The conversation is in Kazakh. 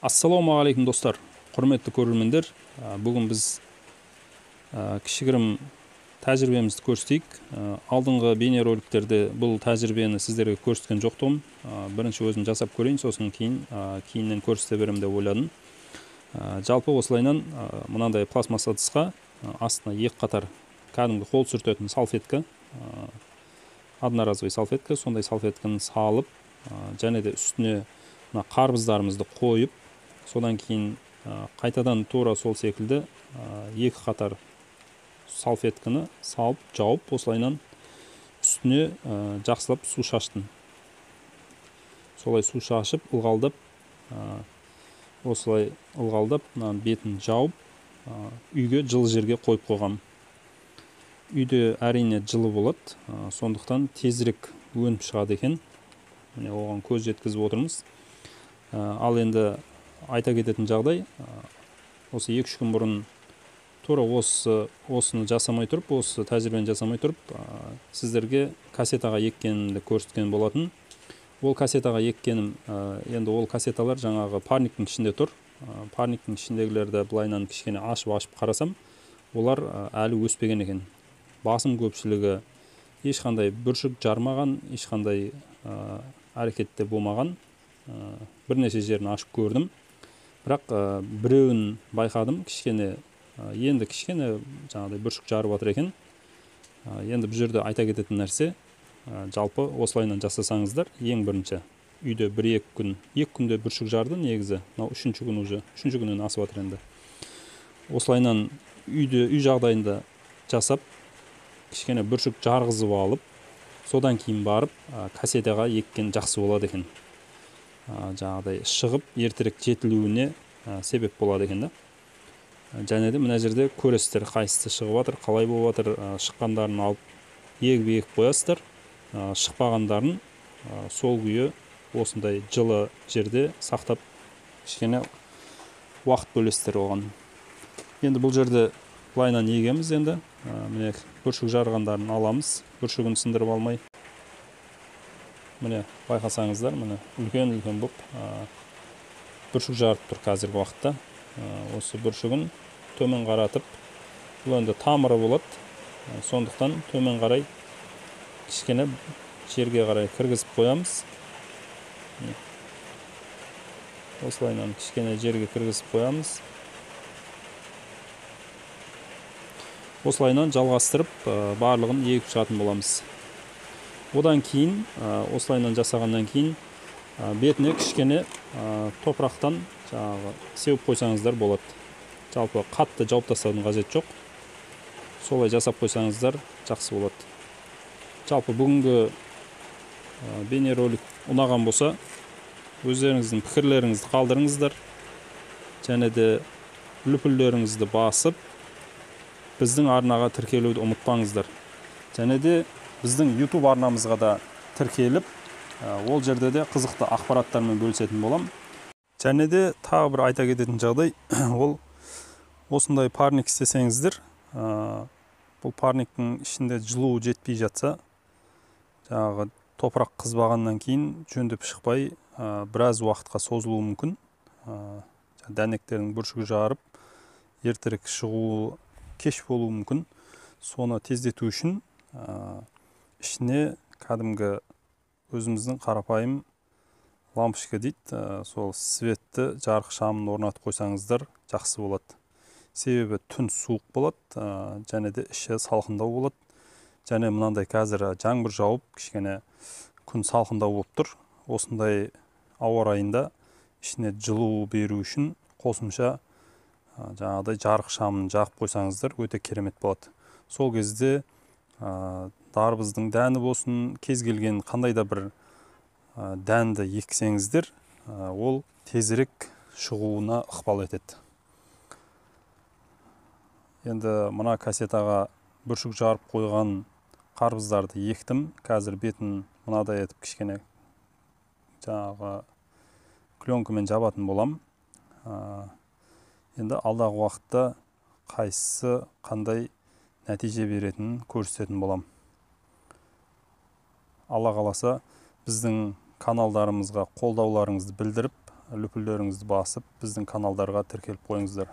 Ассалаумағалейкум достар, құрметті көрермендер. Бүгін біз кішігірім тәжірибемізді көрсетейік. Алдыңғы бейнероликтерде бұл тәжірибені сіздерге көрсеткен жоқтым. Бірінші өзім жасап көрейін, сосын кейіннен көрсете беремін деп ойладым. Жалпы осылайынан мынандай пластмасса ыдысқа астына екі қатар кәдімгі қол сүртетін салфетка, одноразовый салфетка, сондай салфетканы салып, және де үстіне қарбыздарымызды қойып, содан кейін қайтадан тура сол секілді екі қатар салфетканы салып, жауып, осылайынан үстіне жақсылап су шаштым. Солай су шашып, ылғалдап, осылай ылғалдап, бетін жауып, үйге жылы жерге қойып қойғам. Үйде әрине жылы болады, сондықтан тезірек өніп шығады екен. Міне оған көз жеткізіп отырмыз. Ал енді айта кететін жағдай, осы 2-3 күн бұрын тура осыны жасамай тұрып, осы тәжірибені жасамай тұрып, сіздерге кассетаға еккенімді көрсеткен болатын. Ол кассетаға еккенім, енді ол кассеталар жаңағы парниктің ішінде тұр. Парниктің ішіндегілерді былайынан кішкене ашып қарасам, олар әлі өспеген екен. Басым көпшілігі ешқандай бүршік жармаған, ешқандай әрекетте болмаған. Бірнеше жерін ашып көрдім. Бірақ біреуін байқадым, енді кішкене жаңағыдай бүршік жарып жатыр екен. Енді бұл жерде айта кететін нәрсе, жалпы осылайынан жасасаңыздар, ең бірінші үйде 1-2 күн, 2 күнде бүршік жарды негізі, үшінші күннен асып жатыр енді. Осылайынан үй жағдайында жасап, кішкене бүршік жарғызып алып, содан кейін барып кассетаға еккен жақсы болады екен. Жаңағыдай шығып, ертерек жетілуіне себеп болады екен да. Және де мына жерде көресіздер, қайсысы шығып жатыр, қалай болып жатыр, шыққандарын алып егіп қоясыздар, шықпағандарын сол күйі осындай жылы жерде сақтап, кішкене уақыт бөлесіздер оған. Енді бұл жерде былайынан егеміз енді. Міне бүршік жарғандарын аламыз, бүршігін сындырып алмай. Міне байқасаңыздар, міне үлкен болып бүршік жарып тұр қазіргі уақытта. Осы бүршігін төмен қаратып, бұл енді тамыры болады. Сондықтан төмен қарай кішкене жерге қарай кіргізіп қоямыз. Осылайынан кішкене жерге кіргізіп қоямыз. Осылайынан жалғастырып, барлығын егіп шығатын боламыз. Одан кейін, осылайынан жасағаннан кейін, бетіне кішкене топырақтан сеуіп қойсаңыздар болады. Жалпы қатты жауып тастаудың қажеті жоқ. Солай жасап қойсаңыздар жақсы болады. Жалпы бүгінгі бейнеролик ұнаған болса, өздеріңіздің пікірлеріңізді қалдырыңыздар. Және де үлпілдеріңізді басып, біздің арнаға тіркелуді ұмытпаңыздар. Және де біздің YouTube арнамызға да тіркеліп, ол жерде де қызықты ақпараттармен бөлісетін болам. Және де тағы бір айта кететін жағдай, ол осындай парник істесеңіздер, бұл парниктің ішінде жылу жетпей жатса, жаңағы топырақ қызбағаннан кейін жөндеп шықпай, біраз уақытқа созылуы мүмкін. Дәнектердің бүршігі жарып, ертерек шығуы кеш болуы мүмкін. Соны тездету үшін ішіне кәдімгі өзіміздің қарапайым лампочка дейді, сол светті жарық шамын орнатып қойсаңыздар жақсы болады. Себебі түн суық болады, және де іші салқындау болады. Және мынандай қазір жаңбыр жауып, кішкене күн салқындау болып тұр. Осындай ауа райында ішіне жылу беру үшін қосымша жаңағыдай жарық шамын жағып қойсаңыздар өте керемет болады. Сол кезде дарбыздың дәні болсын, кез келген қандай да бір дәнді ексеңіздер, ол тезірек шығуына ықпал етеді. Енді мына кассетаға бүршік жарып қойған қарбыздарды ектім. Қазір бетін мынадай етіп кішкене жаңағы пленкамен жабатын болам. Енді алдағы уақытта қайсысы қандай нәтиже беретінін көрсететін болам. Алла қаласа біздің каналдарымызға қолдауларыңызды білдіріп, лүпілдеріңізді басып біздің каналдарға тіркеліп қойыңыздар.